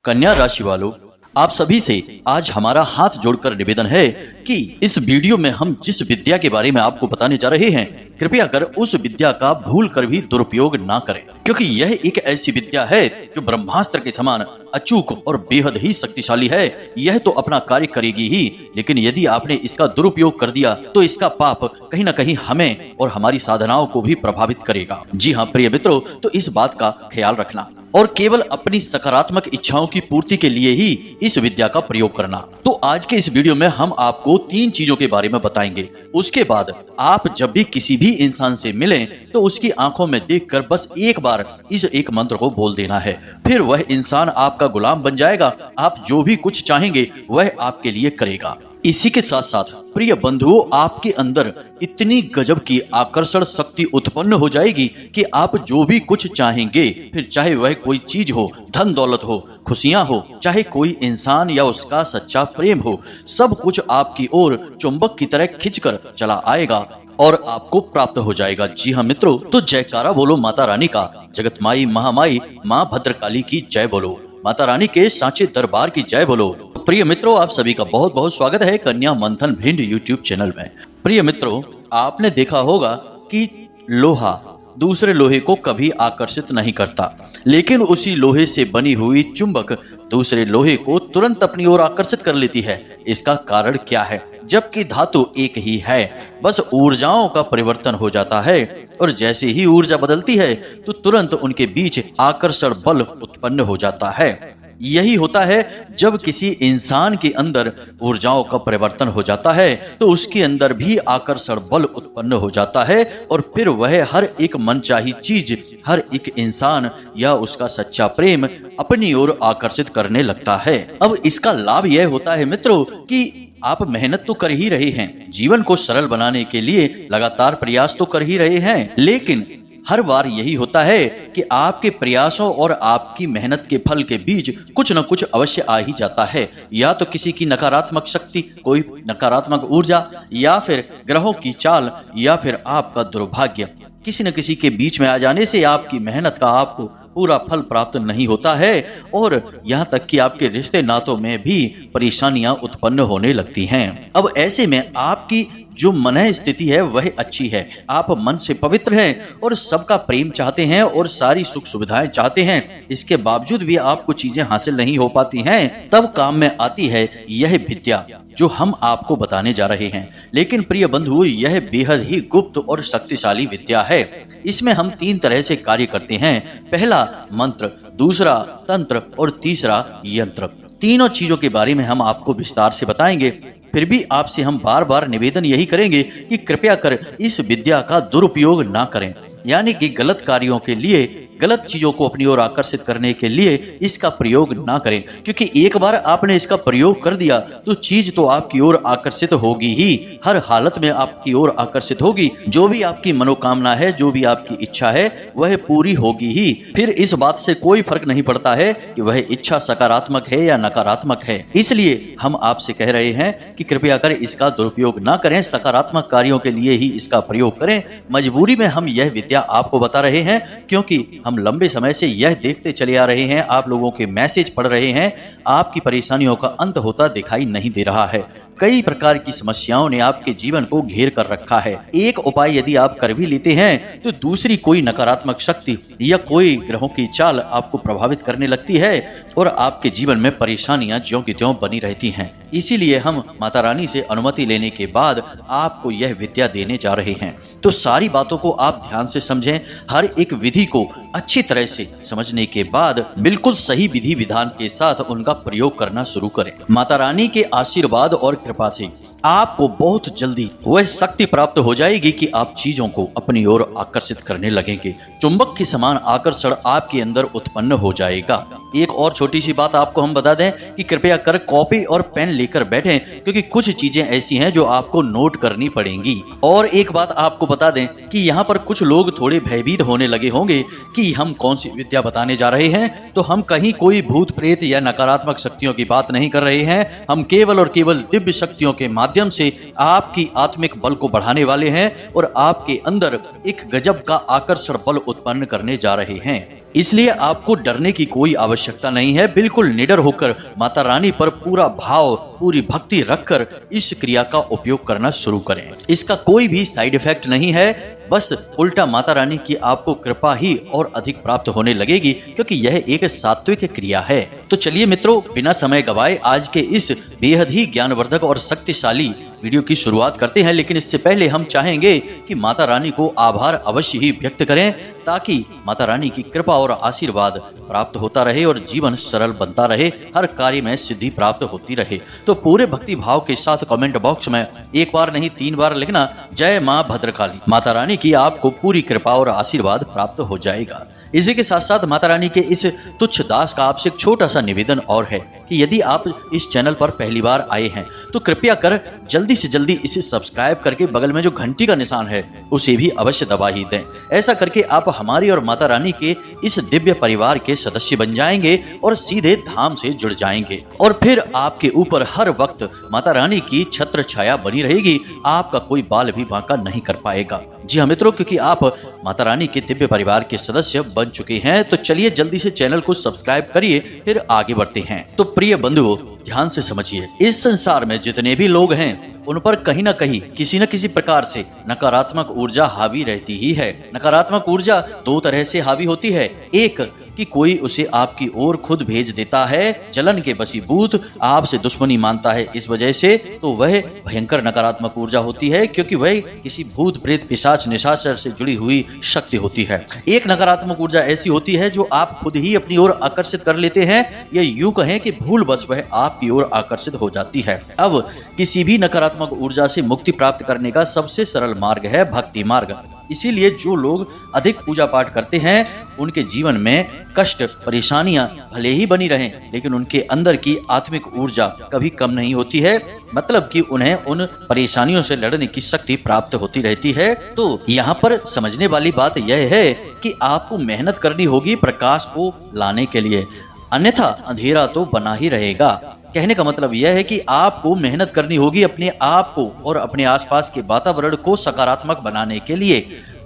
कन्या राशि वालों, आप सभी से आज हमारा हाथ जोड़कर निवेदन है कि इस वीडियो में हम जिस विद्या के बारे में आपको बताने जा रहे हैं, कृपया कर उस विद्या का भूल कर भी दुरुपयोग ना करें, क्योंकि यह एक ऐसी विद्या है जो ब्रह्मास्त्र के समान अचूक और बेहद ही शक्तिशाली है। यह तो अपना कार्य करेगी ही, लेकिन यदि आपने इसका दुरुपयोग कर दिया तो इसका पाप कहीं न कहीं हमें और हमारी साधनाओं को भी प्रभावित करेगा। जी हाँ प्रिय मित्रों, तो इस बात का ख्याल रखना और केवल अपनी सकारात्मक इच्छाओं की पूर्ति के लिए ही इस विद्या का प्रयोग करना। तो आज के इस वीडियो में हम आपको 3 चीजों के बारे में बताएंगे। उसके बाद आप जब भी किसी भी इंसान से मिलें तो उसकी आंखों में देखकर बस एक बार इस एक मंत्र को बोल देना है, फिर वह इंसान आपका गुलाम बन जाएगा। आप जो भी कुछ चाहेंगे वह आपके लिए करेगा। इसी के साथ साथ प्रिय बंधुओं, आपके अंदर इतनी गजब की आकर्षण शक्ति उत्पन्न हो जाएगी कि आप जो भी कुछ चाहेंगे, फिर चाहे वह कोई चीज हो, धन दौलत हो, खुशियां हो, चाहे कोई इंसान या उसका सच्चा प्रेम हो, सब कुछ आपकी ओर चुंबक की तरह खिंचकर चला आएगा और आपको प्राप्त हो जाएगा। जी हाँ मित्रों, तो जयकारा बोलो माता रानी का, जगत माई महामाई माँ भद्रकाली की जय बोलो, माता रानी के सांचे दरबार की जय बोलो। प्रिय मित्रों, आप सभी का बहुत बहुत स्वागत है कन्या मंथन भिंड यूट्यूब चैनल में। प्रिय मित्रों, आपने देखा होगा कि लोहा दूसरे लोहे को कभी आकर्षित नहीं करता, लेकिन उसी लोहे से बनी हुई चुंबक दूसरे लोहे को तुरंत अपनी ओर आकर्षित कर लेती है। इसका कारण क्या है? जबकि धातु एक ही है, बस ऊर्जाओं का परिवर्तन हो जाता है और जैसे ही ऊर्जा बदलती है तो तुरंत उनके बीच आकर्षण बल उत्पन्न हो जाता है। यही होता है जब किसी इंसान के अंदर ऊर्जाओं का परिवर्तन हो जाता है तो उसके अंदर भी आकर्षण बल उत्पन्न हो जाता है और फिर वह हर एक मनचाही चीज, हर एक इंसान या उसका सच्चा प्रेम अपनी ओर आकर्षित करने लगता है। अब इसका लाभ यह होता है मित्रों कि आप मेहनत तो कर ही रहे हैं, जीवन को सरल बनाने के लिए लगातार प्रयास तो कर ही रहे हैं, लेकिन हर बार यही होता है कि आपके प्रयासों और आपकी मेहनत के फल के बीच कुछ न कुछ अवश्य आ ही जाता है। या तो किसी की नकारात्मक शक्ति, कोई नकारात्मक ऊर्जा, या फिर ग्रहों की चाल, या फिर आपका दुर्भाग्य किसी न किसी के बीच में आ जाने से आपकी मेहनत का आपको पूरा फल प्राप्त नहीं होता है और यहाँ तक कि आपके रिश्ते नातों में भी परेशानियां उत्पन्न होने लगती हैं। अब ऐसे में आपकी जो मन स्थिति है वह अच्छी है, आप मन से पवित्र हैं और सबका प्रेम चाहते हैं और सारी सुख सुविधाएं चाहते हैं, इसके बावजूद भी आपको चीजें हासिल नहीं हो पाती हैं, तब काम में आती है यह विद्या जो हम आपको बताने जा रहे हैं। लेकिन प्रिय बंधु, यह बेहद ही गुप्त और शक्तिशाली विद्या है। इसमें हम 3 तरह से कार्य करते हैं। पहला मंत्र, दूसरा तंत्र और तीसरा यंत्र। तीनों चीजों के बारे में हम आपको विस्तार से बताएंगे। फिर भी आपसे हम बार बार निवेदन यही करेंगे कि कृपया कर इस विद्या का दुरुपयोग ना करें, यानी कि गलत कार्यों के लिए, गलत चीजों को अपनी ओर आकर्षित करने के लिए इसका प्रयोग ना करें, क्योंकि एक बार आपने इसका प्रयोग कर दिया तो चीज तो आपकी ओर आकर्षित होगी ही, हर हालत में आपकी ओर आकर्षित होगी। जो भी आपकी मनोकामना है, जो भी आपकी इच्छा है वह पूरी होगी ही। फिर इस बात से कोई फर्क नहीं पड़ता है कि वह इच्छा सकारात्मक है या नकारात्मक है। इसलिए हम आपसे कह रहे हैं कि कृपया कर इसका दुरुपयोग ना करें, सकारात्मक कार्यों के लिए ही इसका प्रयोग करें। मजबूरी में हम यह विद्या आपको बता रहे हैं क्योंकि हम लंबे समय से यह देखते चले आ रहे हैं, आप लोगों के मैसेज पढ़ रहे हैं, आपकी परेशानियों का अंत होता दिखाई नहीं दे रहा है। कई प्रकार की समस्याओं ने आपके जीवन को घेर कर रखा है। एक उपाय यदि आप कर भी लेते हैं तो दूसरी कोई नकारात्मक शक्ति या कोई ग्रहों की चाल आपको प्रभावित करने लगती है और आपके जीवन में परेशानियां ज्यों की त्यों बनी रहती हैं। इसीलिए हम माता रानी से अनुमति लेने के बाद आपको यह विद्या देने जा रहे हैं। तो सारी बातों को आप ध्यान से समझें, हर एक विधि को अच्छी तरह से समझने के बाद बिल्कुल सही विधि विधान के साथ उनका प्रयोग करना शुरू करें। माता रानी के आशीर्वाद और कृपा से आपको बहुत जल्दी वह शक्ति प्राप्त हो जाएगी कि आप चीजों को अपनी ओर आकर्षित करने लगेंगे। चुंबक के समान आकर्षण आपके अंदर उत्पन्न हो जाएगा। एक और छोटी सी बात आपको हम बता दें कि कृपया कर कॉपी और पेन लेकर बैठें, क्योंकि कुछ चीजें ऐसी हैं जो आपको नोट करनी पड़ेंगी। और एक बात आपको बता दें कि यहाँ पर कुछ लोग थोड़े भयभीत होने लगे होंगे कि हम कौन सी विद्या बताने जा रहे हैं। तो हम कहीं कोई भूत प्रेत या नकारात्मक शक्तियों की बात नहीं कर रहे हैं, हम केवल और केवल दिव्य शक्तियों के माध्यम से आपकी आत्मिक बल को बढ़ाने वाले हैं और आपके अंदर एक गजब का आकर्षण बल उत्पन्न करने जा रहे हैं। इसलिए आपको डरने की कोई आवश्यकता नहीं है। बिल्कुल निडर होकर माता रानी पर पूरा भाव, पूरी भक्ति रखकर इस क्रिया का उपयोग करना शुरू करें। इसका कोई भी साइड इफेक्ट नहीं है, बस उल्टा माता रानी की आपको कृपा ही और अधिक प्राप्त होने लगेगी, क्योंकि यह एक सात्विक क्रिया है। तो चलिए मित्रों, बिना समय गवाए आज के इस बेहद ही ज्ञानवर्धक और शक्तिशाली वीडियो की शुरुआत करते हैं। लेकिन इससे पहले हम चाहेंगे कि माता रानी को आभार अवश्य ही व्यक्त करें, ताकि माता रानी की कृपा और आशीर्वाद प्राप्त होता रहे और जीवन सरल बनता रहे, हर कार्य में सिद्धि प्राप्त होती रहे। तो पूरे भक्ति भाव के साथ कमेंट बॉक्स में एक बार नहीं 3 बार लिखना, जय माँ भद्रकाली। माता रानी की आपको पूरी कृपा और आशीर्वाद प्राप्त हो जाएगा। इसी के साथ साथ माता रानी के इस तुच्छ दास का आपसे एक छोटा सा निवेदन और है कि यदि आप इस चैनल पर पहली बार आए हैं तो कृपया कर जल्दी से जल्दी इसे सब्सक्राइब करके बगल में जो घंटी का निशान है उसे भी अवश्य दबा ही दें। ऐसा करके आप हमारी और माता रानी के इस दिव्य परिवार के सदस्य बन जाएंगे और सीधे धाम से जुड़ जाएंगे, और फिर आपके ऊपर हर वक्त माता रानी की छत्र छाया बनी रहेगी। आपका कोई बाल भी बांका नहीं कर पाएगा। जी हाँ मित्रों, क्योंकि आप माता रानी के दिव्य परिवार के सदस्य बन चुके हैं, तो चलिए जल्दी से चैनल को सब्सक्राइब करिए, फिर आगे बढ़ते हैं। तो प्रिय बंधुओं, ध्यान से समझिए, इस संसार में जितने भी लोग हैं उन पर कहीं ना कहीं किसी न किसी प्रकार से नकारात्मक ऊर्जा हावी रहती ही है। नकारात्मक ऊर्जा 2 तरह से हावी होती है। एक कि कोई उसे आपकी ओर खुद भेज देता है, जलन के वशीभूत आपसे दुश्मनी मानता है, इस वजह से तो वह भयंकर नकारात्मक ऊर्जा होती है, क्योंकि वह किसी भूत प्रेत पिशाच निशाचर से जुड़ी हुई शक्ति होती है। एक नकारात्मक ऊर्जा ऐसी होती है जो आप खुद ही अपनी ओर आकर्षित कर लेते हैं, या यूं कहें कि भूलवश वह आपकी ओर आकर्षित हो जाती है। अब किसी भी नकारात्मक ऊर्जा से मुक्ति प्राप्त करने का सबसे सरल मार्ग है भक्ति मार्ग। इसीलिए जो लोग अधिक पूजा पाठ करते हैं उनके जीवन में कष्ट परेशानियां भले ही बनी रहें, लेकिन उनके अंदर की आत्मिक ऊर्जा कभी कम नहीं होती है। मतलब कि उन्हें उन परेशानियों से लड़ने की शक्ति प्राप्त होती रहती है। तो यहाँ पर समझने वाली बात यह है कि आपको मेहनत करनी होगी प्रकाश को लाने के लिए, अन्यथा अंधेरा तो बना ही रहेगा। कहने का मतलब यह है कि आपको मेहनत करनी होगी अपने आप को और अपने आसपास के वातावरण को सकारात्मक बनाने के लिए,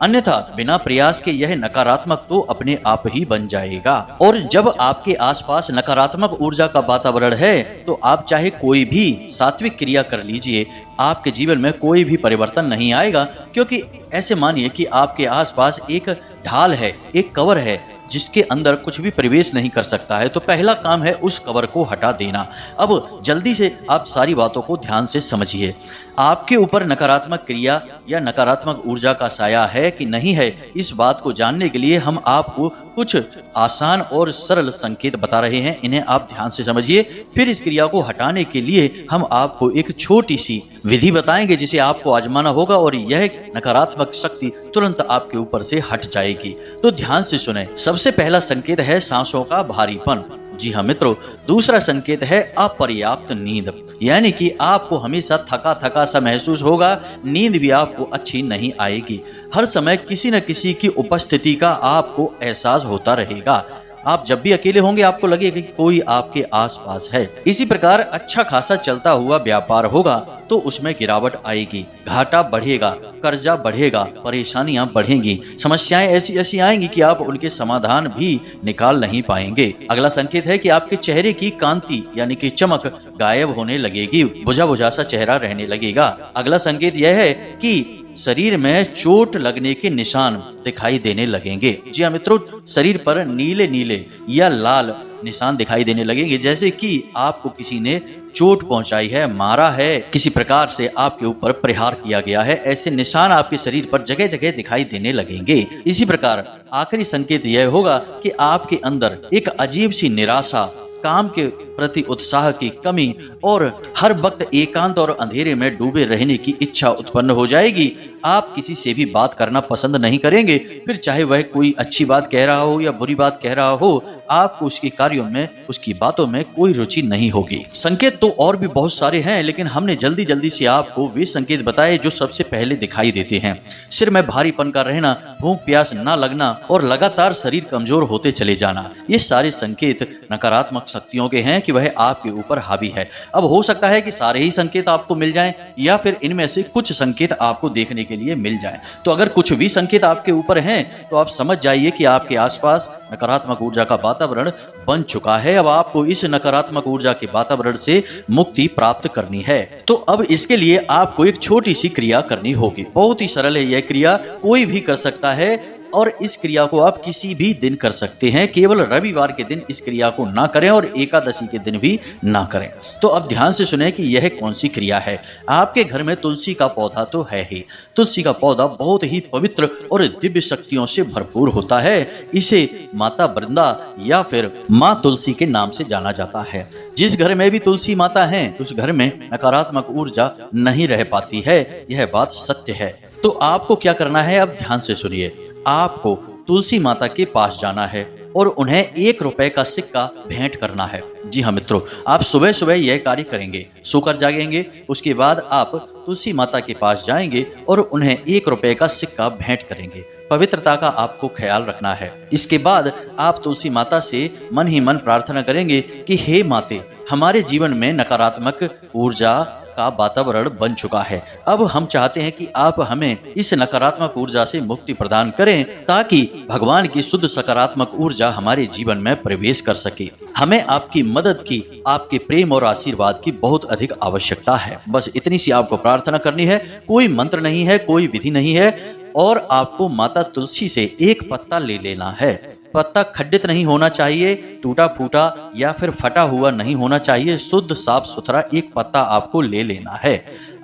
अन्यथा बिना प्रयास के यह नकारात्मक तो अपने आप ही बन जाएगा। और जब आपके आसपास नकारात्मक ऊर्जा का वातावरण है तो आप चाहे कोई भी सात्विक क्रिया कर लीजिए, आपके जीवन में कोई भी परिवर्तन नहीं आएगा। क्योंकि ऐसे मानिए कि आपके आसपास एक ढाल है, एक कवर है जिसके अंदर कुछ भी प्रवेश नहीं कर सकता है, तो पहला काम है उस कवर को हटा देना। अब जल्दी से आप सारी बातों को ध्यान से समझिए। आपके ऊपर नकारात्मक क्रिया या नकारात्मक ऊर्जा का साया है कि नहीं है, इस बात को जानने के लिए हम आपको कुछ आसान और सरल संकेत बता रहे हैं, इन्हें आप ध्यान से समझिए। फिर इस क्रिया को हटाने के लिए हम आपको एक छोटी सी विधि बताएंगे जिसे आपको आजमाना होगा, और यह नकारात्मक शक्ति तुरंत आपके ऊपर से हट जाएगी। तो ध्यान से सुने। सबसे पहला संकेत है सांसों का भारीपन। जी हाँ मित्रों, दूसरा संकेत है अपर्याप्त नींद, यानी कि आपको हमेशा थका थका सा महसूस होगा, नींद भी आपको अच्छी नहीं आएगी। हर समय किसी न किसी की उपस्थिति का आपको एहसास होता रहेगा। आप जब भी अकेले होंगे आपको लगेगा कि कोई आपके आसपास है। इसी प्रकार अच्छा खासा चलता हुआ व्यापार होगा तो उसमें गिरावट आएगी, घाटा बढ़ेगा, कर्जा बढ़ेगा, परेशानियां बढ़ेंगी, समस्याएं ऐसी ऐसी आएंगी कि आप उनके समाधान भी निकाल नहीं पाएंगे। अगला संकेत है कि आपके चेहरे की कांति यानी कि चमक गायब होने लगेगी, बुझा बुझा सा चेहरा रहने लगेगा। अगला संकेत यह है कि शरीर में चोट लगने के निशान दिखाई देने लगेंगे। जी हाँ मित्रों, शरीर पर नीले नीले या लाल निशान दिखाई देने लगेंगे, जैसे कि आपको किसी ने चोट पहुंचाई है, मारा है, किसी प्रकार से आपके ऊपर प्रहार किया गया है। ऐसे निशान आपके शरीर पर जगह जगह दिखाई देने लगेंगे। इसी प्रकार आखिरी संकेत यह होगा कि आपके अंदर एक अजीब सी निराशा, काम के प्रति उत्साह की कमी और हर वक्त एकांत और अंधेरे में डूबे रहने की इच्छा उत्पन्न हो जाएगी। आप किसी से भी बात करना पसंद नहीं करेंगे, फिर चाहे वह कोई अच्छी बात कह रहा हो या बुरी बात कह रहा हो, आपको उसके कार्यों में, उसकी बातों में कोई रुचि नहीं होगी। संकेत तो और भी बहुत सारे हैं, लेकिन हमने जल्दी जल्दी से आपको वे संकेत बताए जो सबसे पहले दिखाई देते हैं। सिर में भारीपन का रहना, भूख प्यास न लगना और लगातार शरीर कमजोर होते चले जाना, ये सारे संकेत नकारात्मक शक्तियों के हैं कि वह आपके ऊपर हावी है। अब हो सकता है कि सारे ही संकेत आपको मिल जाएं, या फिर इनमें से कुछ संकेत आपको देखने के लिए मिल जाए। तो अगर कुछ भी संकेत आपके ऊपर हैं तो आप समझ जाइए कि आपके आसपास नकारात्मक ऊर्जा का वातावरण बन चुका है। अब आपको इस नकारात्मक ऊर्जा के वातावरण से मुक्ति प्राप्त करनी है। तो अब इसके लिए आपको एक छोटी सी क्रिया करनी होगी। बहुत ही सरल है यह क्रिया, कोई भी कर सकता है और इस क्रिया को आप किसी भी दिन कर सकते हैं। केवल रविवार के दिन इस क्रिया को ना करें और एकादशी के दिन भी ना करें। तो अब ध्यान से सुने कि यह कौन सी क्रिया है। आपके घर में तुलसी का पौधा तो है ही। तुलसी का पौधा बहुत ही पवित्र और दिव्य शक्तियों से भरपूर होता है। इसे माता वृंदा या फिर माँ तुलसी के नाम से जाना जाता है। जिस घर में भी तुलसी माता है उस घर में नकारात्मक ऊर्जा नहीं रह पाती है, यह बात सत्य है। तो आपको क्या करना है, अब ध्यान से सुनिए। आपको तुलसी माता के पास जाना है और उन्हें 1 रुपए का सिक्का भेंट करना है। जी हाँ मित्रों, आप सुबह सुबह यह कार्य करेंगे, सोकर जागेंगे, उसके बाद आप तुलसी माता के पास जाएंगे और उन्हें 1 रुपए का सिक्का भेंट करेंगे। पवित्रता का आपको ख्याल रखना है। इसके बाद आप तुलसी माता से मन ही मन प्रार्थना करेंगे कि हे माते, हमारे जीवन में नकारात्मक ऊर्जा का वातावरण बन चुका है। अब हम चाहते हैं कि आप हमें इस नकारात्मक ऊर्जा से मुक्ति प्रदान करें ताकि भगवान की शुद्ध सकारात्मक ऊर्जा हमारे जीवन में प्रवेश कर सके। हमें आपकी मदद की, आपके प्रेम और आशीर्वाद की बहुत अधिक आवश्यकता है। बस इतनी सी आपको प्रार्थना करनी है। कोई मंत्र नहीं है, कोई विधि नहीं है और आपको माता तुलसी से 1 पत्ता ले लेना है। पत्ता खंडित नहीं होना चाहिए, टूटा फूटा या फिर फटा हुआ नहीं होना चाहिए। शुद्ध साफ सुथरा 1 पत्ता आपको ले लेना है।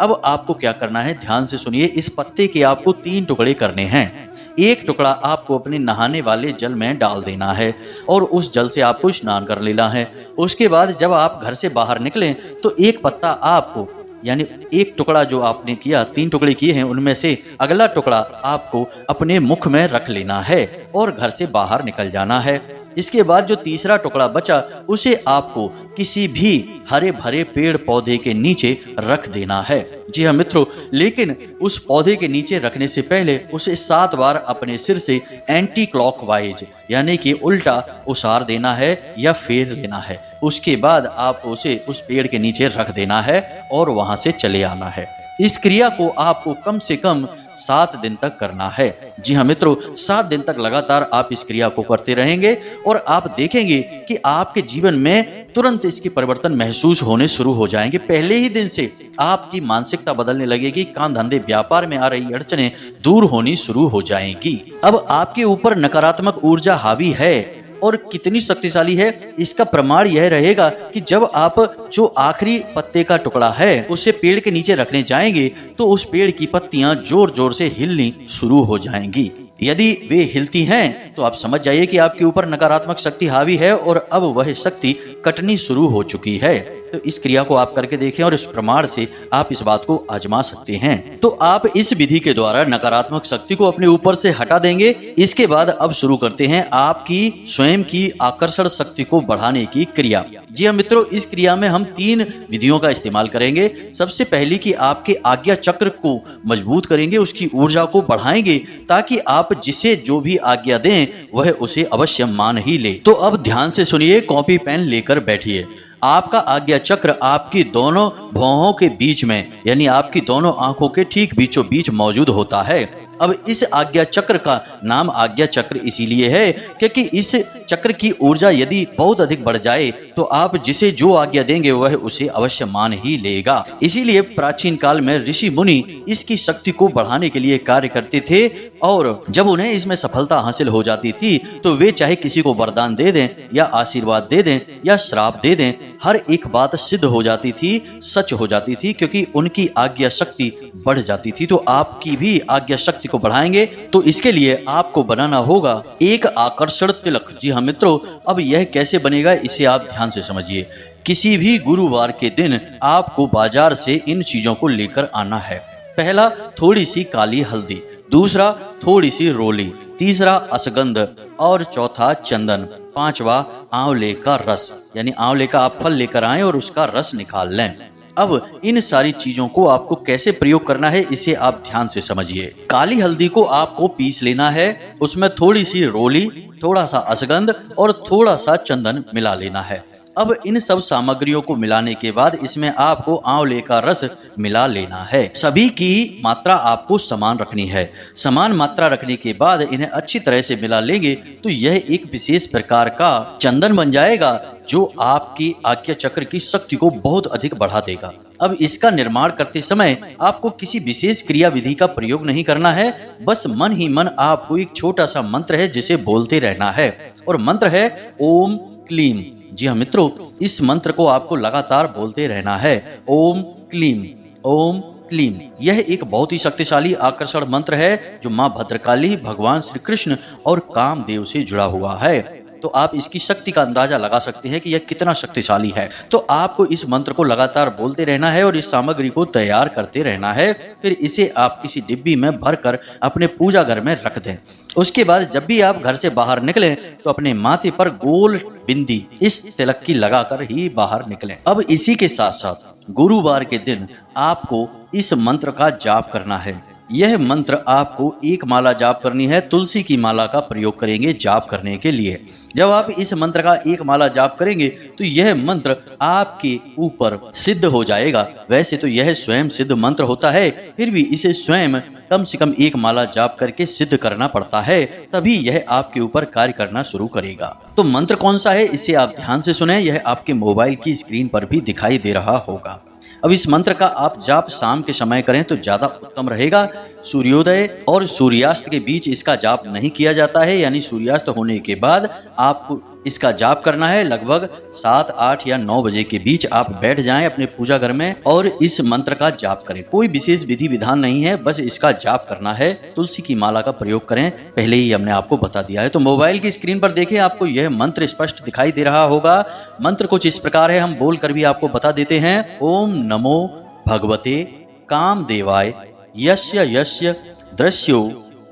अब आपको क्या करना है, ध्यान से सुनिए। इस पत्ते के आपको 3 टुकड़े करने हैं। 1 टुकड़ा आपको अपने नहाने वाले जल में डाल देना है और उस जल से आपको स्नान कर लेना है। उसके बाद जब आप घर से बाहर निकलें तो 1 पत्ता आपको, यानी 1 टुकड़ा जो आपने किया, 3 टुकड़े किए हैं, उनमें से अगला टुकड़ा आपको अपने मुख में रख लेना है और घर से बाहर निकल जाना है। इसके बाद जो तीसरा टुकड़ा बचा उसे आपको किसी भी हरे भरे पेड़ पौधे के नीचे रख देना है। जी हाँ मित्रों, लेकिन उस पौधे के नीचे रखने से पहले उसे 7 बार अपने सिर से एंटी क्लॉकवाइज यानी कि उल्टा उसार देना है या फेर लेना है। उसके बाद आप उसे उस पेड़ के नीचे रख देना है और वहां से चले आना है। इस क्रिया को आपको कम से कम 7 दिन तक करना है। जी हाँ मित्रों, 7 दिन तक लगातार आप इस क्रिया को करते रहेंगे और आप देखेंगे कि आपके जीवन में तुरंत इसके परिवर्तन महसूस होने शुरू हो जाएंगे। पहले ही दिन से आपकी मानसिकता बदलने लगेगी, काम धंधे व्यापार में आ रही अड़चनें दूर होनी शुरू हो जाएंगी। अब आपके ऊपर नकारात्मक ऊर्जा हावी है और कितनी शक्तिशाली है, इसका प्रमाण यह रहेगा कि जब आप जो आखिरी पत्ते का टुकड़ा है उसे पेड़ के नीचे रखने जाएंगे तो उस पेड़ की पत्तियां जोर जोर से हिलनी शुरू हो जाएंगी। यदि वे हिलती हैं तो आप समझ जाइए कि आपके ऊपर नकारात्मक शक्ति हावी है और अब वह शक्ति कटनी शुरू हो चुकी है। तो इस क्रिया को आप करके देखें और इस प्रमाण से आप इस बात को आजमा सकते हैं। तो आप इस विधि के द्वारा नकारात्मक शक्ति को अपने ऊपर से हटा देंगे। इसके बाद अब शुरू करते हैं आपकी स्वयं की आकर्षण शक्ति को बढ़ाने की क्रिया। जी हाँ मित्रों, इस क्रिया में हम 3 विधियों का इस्तेमाल करेंगे। सबसे पहली कि आपके आज्ञा चक्र को मजबूत करेंगे, उसकी ऊर्जा को बढ़ाएंगे ताकि आप जिसे जो भी आज्ञा दें वह उसे अवश्य मान ही ले। तो अब ध्यान से सुनिए, कॉपी पेन लेकर बैठिए। आपका आज्ञा चक्र आपकी दोनों भौहों के बीच में, यानी आपकी दोनों आंखों के ठीक बीचों बीच मौजूद होता है। अब इस आज्ञा चक्र का नाम आज्ञा चक्र इसीलिए है क्योंकि इस चक्र की ऊर्जा यदि बहुत अधिक बढ़ जाए तो आप जिसे जो आज्ञा देंगे वह उसे अवश्य मान ही लेगा। इसीलिए प्राचीन काल में ऋषि मुनि इसकी शक्ति को बढ़ाने के लिए कार्य करते थे और जब उन्हें इसमें सफलता हासिल हो जाती थी तो वे चाहे किसी को वरदान दे दें या आशीर्वाद दे दें या श्राप दे दें, हर एक बात सिद्ध हो जाती थी, सच हो जाती थी क्योंकि उनकी आज्ञा शक्ति बढ़ जाती थी। तो आपकी भी आज्ञा शक्ति को बढ़ाएंगे तो इसके लिए आपको बनाना होगा एक आकर्षण तिलक। जी हाँ मित्रों, अब यह कैसे बनेगा इसे आप ध्यान से समझिए। किसी भी गुरुवार के दिन आपको बाजार से इन चीजों को लेकर आना है। पहला, थोड़ी सी काली हल्दी, दूसरा थोड़ी सी रोली, तीसरा अश्वगंध और चौथा चंदन, 5वां आंवले का रस, यानी आंवले का आप फल लेकर आएं और उसका रस निकाल लें। अब इन सारी चीजों को आपको कैसे प्रयोग करना है इसे आप ध्यान से समझिए। काली हल्दी को आपको पीस लेना है, उसमें थोड़ी सी रोली, थोड़ा सा अश्वगंध और थोड़ा सा चंदन मिला लेना है। अब इन सब सामग्रियों को मिलाने के बाद इसमें आपको आंवले का रस मिला लेना है। सभी की मात्रा आपको समान रखनी है। समान मात्रा रखने के बाद इन्हें अच्छी तरह से मिला लेंगे तो यह एक विशेष प्रकार का चंदन बन जाएगा जो आपकी आज्ञा चक्र की शक्ति को बहुत अधिक बढ़ा देगा। अब इसका निर्माण करते समय आपको किसी विशेष क्रिया विधि का प्रयोग नहीं करना है, बस मन ही मन आपको एक छोटा सा मंत्र है जिसे बोलते रहना है, और मंत्र है ओम क्लीम। जी हाँ मित्रों, इस मंत्र को आपको लगातार बोलते रहना है, ओम क्लीम ओम क्लीम। यह एक बहुत ही शक्तिशाली आकर्षण मंत्र है जो माँ भद्रकाली, भगवान श्री कृष्ण और कामदेव से जुड़ा हुआ है। तो आप इसकी शक्ति का अंदाजा लगा सकते हैं कि यह कितना शक्तिशाली है। तो आपको इस मंत्र को लगातार बोलते रहना है और इस सामग्री को तैयार करते रहना है। फिर इसे आप किसी डिब्बी में भरकर अपने पूजा घर में रख दें। उसके बाद जब भी आप घर से बाहर निकलें तो अपने माथे पर गोल बिंदी इस तिलक की लगाकर ही बाहर निकलें। अब इसी के साथ साथ गुरुवार के दिन आपको इस मंत्र का जाप करना है। यह मंत्र आपको एक माला जाप करनी है। तुलसी की माला का प्रयोग करेंगे जाप करने के लिए। जब आप इस मंत्र का एक माला जाप करेंगे तो यह मंत्र आपके ऊपर सिद्ध हो जाएगा। वैसे तो यह स्वयं सिद्ध मंत्र होता है, फिर भी इसे स्वयं कम से कम एक माला जाप करके सिद्ध करना पड़ता है, तभी यह आपके ऊपर कार्य करना शुरू करेगा। तो मंत्र कौन सा है इसे आप ध्यान से सुने। यह आपके मोबाइल की स्क्रीन पर भी दिखाई दे रहा होगा। अब इस मंत्र का आप जाप शाम के समय करें तो ज्यादा उत्तम रहेगा। सूर्योदय और सूर्यास्त के बीच इसका जाप नहीं किया जाता है, यानी सूर्यास्त होने के बाद आपको इसका जाप करना है। लगभग 7, 8 या 9 बजे के बीच आप बैठ जाएं अपने पूजा घर में और इस मंत्र का जाप करें। कोई विशेष विधि विधान नहीं है, बस इसका जाप करना है। तुलसी की माला का प्रयोग करें, पहले ही हमने आपको बता दिया है। तो मोबाइल की स्क्रीन पर देखें, आपको यह मंत्र स्पष्ट दिखाई दे रहा होगा। मंत्र कुछ इस प्रकार है, हम बोल कर भी आपको बता देते हैं। ओम नमो भगवते कामदेवाय यस्य यस्य दृश्यो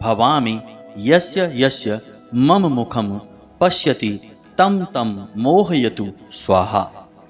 भवामि यस्य यस्य मम मुखम पश्यति तम तम मोहयतु स्वाहा।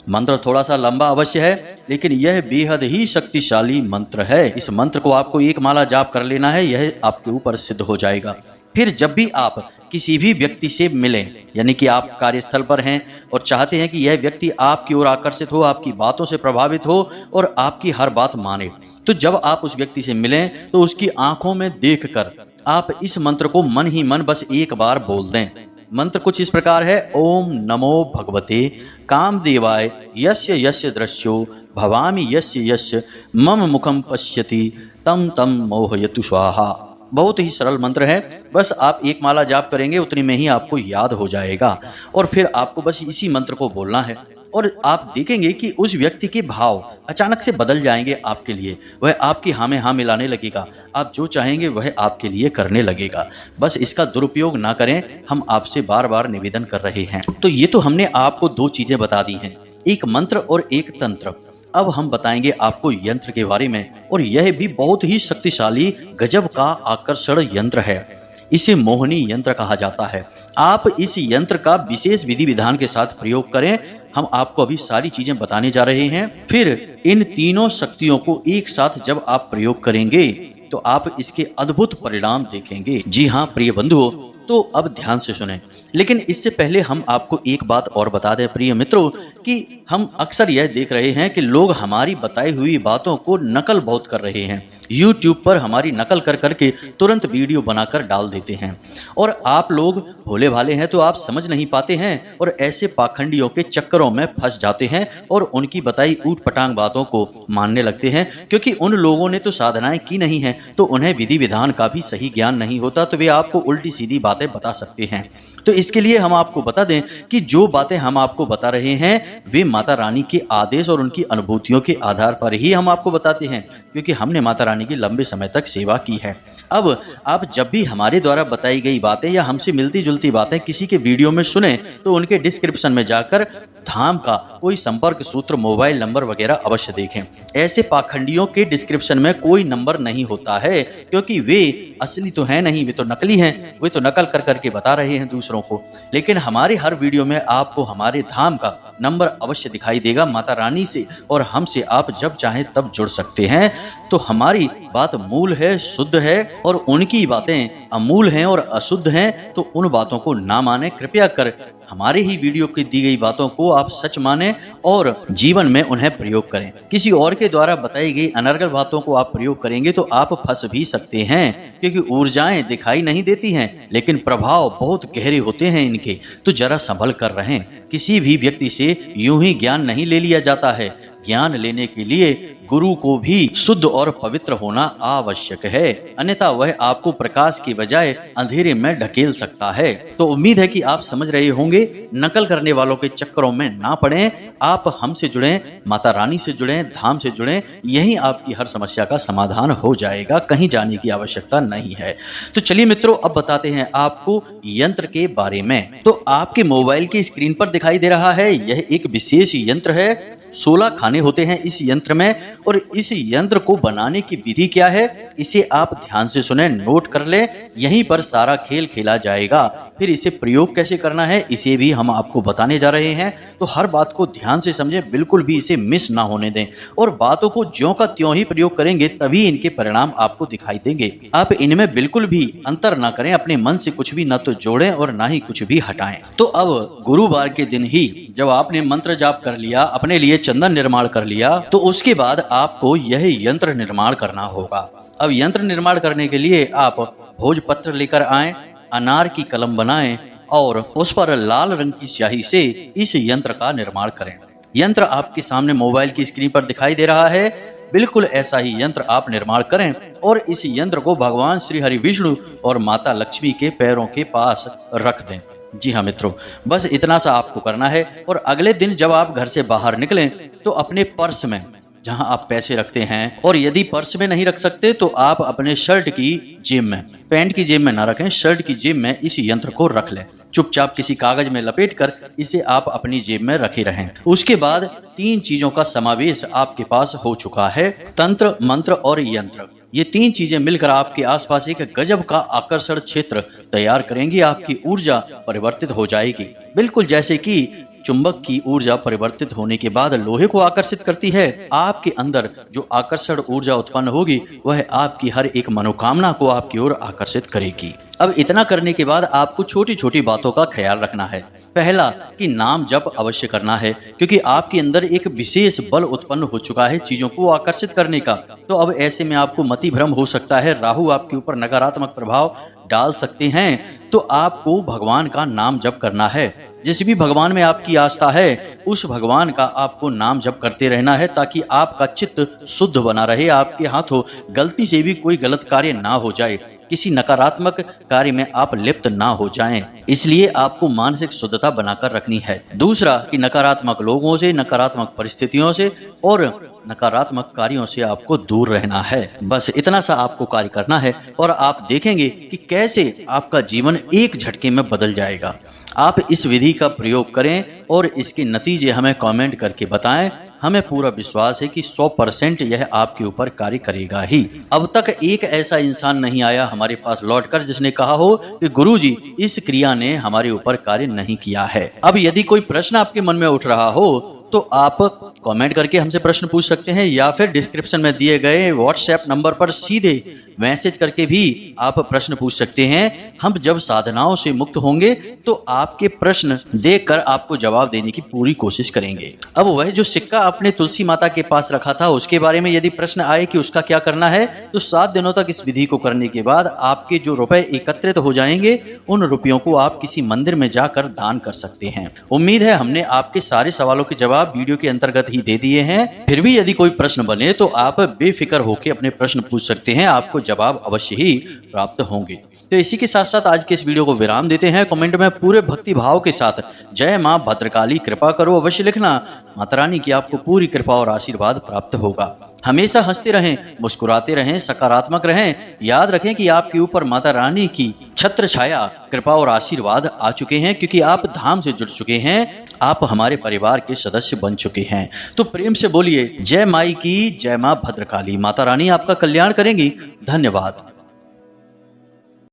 मंत्र थोड़ा सा लंबा अवश्य है, लेकिन यह बेहद ही शक्तिशाली मंत्र है। इस मंत्र को आपको एक माला जाप कर लेना है, यह आपके ऊपर सिद्ध हो जाएगा। फिर जब भी आप किसी भी व्यक्ति से मिलें, यानी कि आप कार्यस्थल पर हैं और चाहते हैं कि यह व्यक्ति आपकी ओर आकर्षित हो, आपकी बातों से प्रभावित हो और आपकी हर बात माने, तो जब आप उस व्यक्ति से मिलें तो उसकी आंखों में देखकर आप इस मंत्र को मन ही मन बस एक बार बोल दें। मंत्र कुछ इस प्रकार है। ओम नमो भगवते कामदेवाय यस्य यस्य दृश्यो भवामि यस्य यस्य मम मुखम पश्यति तम तम मोहयतु स्वाहा। बहुत ही सरल मंत्र है, बस आप एक माला जाप करेंगे उतनी में ही आपको याद हो जाएगा और फिर आपको बस इसी मंत्र को बोलना है और आप देखेंगे कि उस व्यक्ति के भाव अचानक से बदल जाएंगे आपके लिए। वह आपकी हाँ में हाँ मिलाने लगेगा, आप जो चाहेंगे वह आपके लिए करने लगेगा। बस इसका दुरुपयोग ना करें, हम आपसे बार बार निवेदन कर रहे हैं। तो ये तो हमने आपको 2 चीजें बता दी हैं, एक मंत्र और एक तंत्र। अब हम बताएंगे आपको यंत्र के बारे में, और यह भी बहुत ही शक्तिशाली गजब का आकर्षण यंत्र है। इसे मोहनी यंत्र कहा जाता है। आप इस यंत्र का विशेष विधि विधान के साथ प्रयोग करें। हम आपको अभी सारी चीजें बताने जा रहे हैं। फिर इन तीनों शक्तियों को एक साथ जब आप प्रयोग करेंगे तो आप इसके अद्भुत परिणाम देखेंगे। जी हाँ प्रिय बंधुओं, तो अब ध्यान से सुनें। लेकिन इससे पहले हम आपको एक बात और बता दें प्रिय मित्रों, कि हम अक्सर यह देख रहे हैं कि लोग हमारी बताई हुई बातों को नकल बहुत कर रहे हैं। YouTube पर हमारी नकल कर करके तुरंत वीडियो बनाकर डाल देते हैं, और आप लोग भोले भाले हैं तो आप समझ नहीं पाते हैं और ऐसे पाखंडियों के चक्करों में फंस जाते हैं और उनकी बताई ऊट पटांग बातों को मानने लगते हैं। क्योंकि उन लोगों ने तो साधनाएं की नहीं है, तो उन्हें विधि विधान का भी सही ज्ञान नहीं होता, तो वे आपको उल्टी सीधी बातें बता सकते हैं। तो इसके लिए हम आपको बता दें कि जो बातें हम आपको बता रहे हैं वे माता रानी के आदेश और उनकी अनुभूतियों के आधार पर ही हम आपको बताते हैं, क्योंकि हमने माता रानी की लंबे समय तक सेवा की है। अब आप जब भी हमारे द्वारा बताई गई बातें या हमसे मिलती जुलती बातें किसी के वीडियो में सुने तो उनके डिस्क्रिप्शन में जाकर धाम का कोई संपर्क सूत्र, मोबाइल नंबर वगैरह अवश्य देखें। ऐसे पाखंडियों के डिस्क्रिप्शन में कोई नंबर नहीं होता है, क्योंकि वे असली तो हैं नहीं, वे तो नकली हैं, वे तो नकल कर करके बता रहे हैं दूसरों को। लेकिन हमारे हर वीडियो में आपको हमारे धाम का नंबर अवश्य दिखाई देगा माता रानी से, और हमसे आप जब चाहें तब जुड़ सकते हैं। तो हमारी बात मूल है, शुद्ध है, और उनकी बातें अमूल हैं और अशुद्ध हैं, तो उन बातों को ना माने। कृपया कर हमारे ही वीडियो की दी गई बातों को आप सच माने और जीवन में उन्हें प्रयोग करें। किसी और के द्वारा बताई गई अनर्गल बातों को आप प्रयोग करेंगे तो आप फंस भी सकते हैं, क्योंकि ऊर्जाएं दिखाई नहीं देती हैं लेकिन प्रभाव बहुत गहरे होते हैं इनके। तो जरा संभल कर रहें। किसी भी व्यक्ति से यूं ही ज्ञान नहीं ले लिया जाता है। ज्ञान लेने के लिए गुरु को भी शुद्ध और पवित्र होना आवश्यक है, अन्यथा वह आपको प्रकाश की बजाय अंधेरे में ढकेल सकता है। तो उम्मीद है कि आप समझ रहे होंगे। नकल करने वालों के चक्करों में ना पड़ें। आप हमसे जुड़ें, माता रानी से जुड़ें, धाम से जुड़ें। यही आपकी हर समस्या का समाधान हो जाएगा। कहीं जाने की आवश्यकता नहीं है। तो चलिए मित्रों, अब बताते हैं आपको यंत्र के बारे में। तो आपके मोबाइल की स्क्रीन पर दिखाई दे रहा है, यह एक विशेष यंत्र है। 16 खाने होते हैं इस यंत्र में, और इस यंत्र को बनाने की विधि क्या है इसे आप ध्यान से सुने, नोट कर लें। यहीं पर सारा खेल खेला जाएगा। फिर इसे प्रयोग कैसे करना है इसे भी हम आपको बताने जा रहे हैं। तो हर बात को ध्यान से समझें, बिल्कुल भी इसे मिस ना होने दें, और बातों को ज्यों का त्यों ही प्रयोग करेंगे, तभी इनके परिणाम आपको दिखाई देंगे। आप इनमें बिल्कुल भी अंतर ना करें, अपने मन से कुछ भी ना तो जोड़ें और ना ही कुछ भी हटाएं। तो अब गुरुवार के दिन ही जब आपने मंत्र जाप कर लिया, अपने लिए चंदन निर्माण कर लिया, तो उसके बाद आपको यह यंत्र निर्माण करना होगा। अब यंत्र निर्माण करने के लिए आप भोजपत्र लेकर आएं, अनार की कलम बनाएं और उस पर लाल रंग की स्याही से इस यंत्र का निर्माण करें। यंत्र आपके सामने मोबाइल की स्क्रीन पर दिखाई दे रहा है। बिल्कुल ऐसा ही यंत्र आप निर्माण करें और इस यंत्र को भगवान श्री हरि विष्णु और माता लक्ष्मी के पैरों के पास रख दें। जी हाँ मित्रों, बस इतना सा आपको करना है। और अगले दिन जब आप घर से बाहर निकलें तो अपने पर्स में, जहां आप पैसे रखते हैं, और यदि पर्स में नहीं रख सकते तो आप अपने शर्ट की जेब में, पैंट की जेब में ना रखें, शर्ट की जेब में इस यंत्र को रख लें। चुपचाप किसी कागज में लपेटकर इसे आप अपनी जेब में रखे रहें। उसके बाद 3 चीजों का समावेश आपके पास हो चुका है, तंत्र, मंत्र और यंत्र। ये 3 चीजें मिलकर आपके आसपास एक गजब का आकर्षण क्षेत्र तैयार करेंगी। आपकी ऊर्जा परिवर्तित हो जाएगी, बिल्कुल जैसे कि चुंबक की ऊर्जा परिवर्तित होने के बाद लोहे को आकर्षित करती है। आपके अंदर जो आकर्षण ऊर्जा उत्पन्न होगी वह आपकी हर एक मनोकामना को आपकी ओर आकर्षित करेगी। अब इतना करने के बाद आपको छोटी छोटी बातों का ख्याल रखना है। पहला कि नाम जप अवश्य करना है, क्योंकि आपके अंदर एक विशेष बल उत्पन्न हो चुका है चीजों को आकर्षित करने का। तो अब ऐसे में आपको मति भ्रम हो सकता है, राहु आपके ऊपर नकारात्मक प्रभाव डाल सकते हैं। तो आपको भगवान का नाम जप करना है। जिस भी भगवान में आपकी आस्था है उस भगवान का आपको नाम जप करते रहना है, ताकि आपका चित्त शुद्ध बना रहे, आपके हाथों गलती से भी कोई गलत कार्य ना हो जाए, किसी नकारात्मक कार्य में आप लिप्त ना हो जाएं। इसलिए आपको मानसिक शुद्धता बनाकर रखनी है। दूसरा कि नकारात्मक लोगों से, नकारात्मक परिस्थितियों से और नकारात्मक कार्यों से आपको दूर रहना है। बस इतना सा आपको कार्य करना है और आप देखेंगे कि कैसे आपका जीवन एक झटके में बदल जाएगा। आप इस विधि का प्रयोग करें और इसके नतीजे हमें कमेंट करके बताएं। हमें पूरा विश्वास है कि 100% यह आपके ऊपर कार्य करेगा ही। अब तक एक ऐसा इंसान नहीं आया हमारे पास लौटकर जिसने कहा हो कि गुरुजी इस क्रिया ने हमारे ऊपर कार्य नहीं किया है। अब यदि कोई प्रश्न आपके मन में उठ रहा हो तो आप कमेंट करके हमसे प्रश्न पूछ सकते हैं, या फिर डिस्क्रिप्शन में दिए गए व्हाट्सएप नंबर पर सीधे मैसेज करके भी आप प्रश्न पूछ सकते हैं। हम जब साधनाओं से मुक्त होंगे तो आपके प्रश्न देखकर आपको जवाब देने की पूरी कोशिश करेंगे। अब वह जो सिक्का आपने तुलसी माता के पास रखा था उसके बारे में यदि प्रश्न आए कि उसका क्या करना है, तो 7 दिनों तक इस विधि को करने के बाद आपके जो रुपए एकत्रित हो जाएंगे उन रुपयों को आप किसी मंदिर में जाकर दान कर सकते हैं। उम्मीद है हमने आपके सारे सवालों के जवाब वीडियो के अंतर्गत ही दे दिए हैं। फिर भी यदि कोई प्रश्न बने तो आप बेफिक्र होकर अपने प्रश्न पूछ सकते हैं, आपको जवाब अवश्य ही प्राप्त होंगे। तो इसी के साथ साथ आज के इस वीडियो को विराम देते हैं। कमेंट में पूरे भक्ति भाव के साथ जय मां भद्रकाली कृपा करो अवश्य लिखना। माता रानी की आपको पूरी कृपा और आशीर्वाद प्राप्त होगा। हमेशा हंसते रहें, मुस्कुराते रहें, सकारात्मक रहें। याद रखें कि आपके ऊपर माता रानी की छत्र छाया, कृपा और आशीर्वाद आ चुके हैं, क्योंकि आप धाम से जुड़ चुके हैं, आप हमारे परिवार के सदस्य बन चुके हैं। तो प्रेम से बोलिए जय माई की, जय मां भद्रकाली। माता रानी आपका कल्याण करेंगी। धन्यवाद।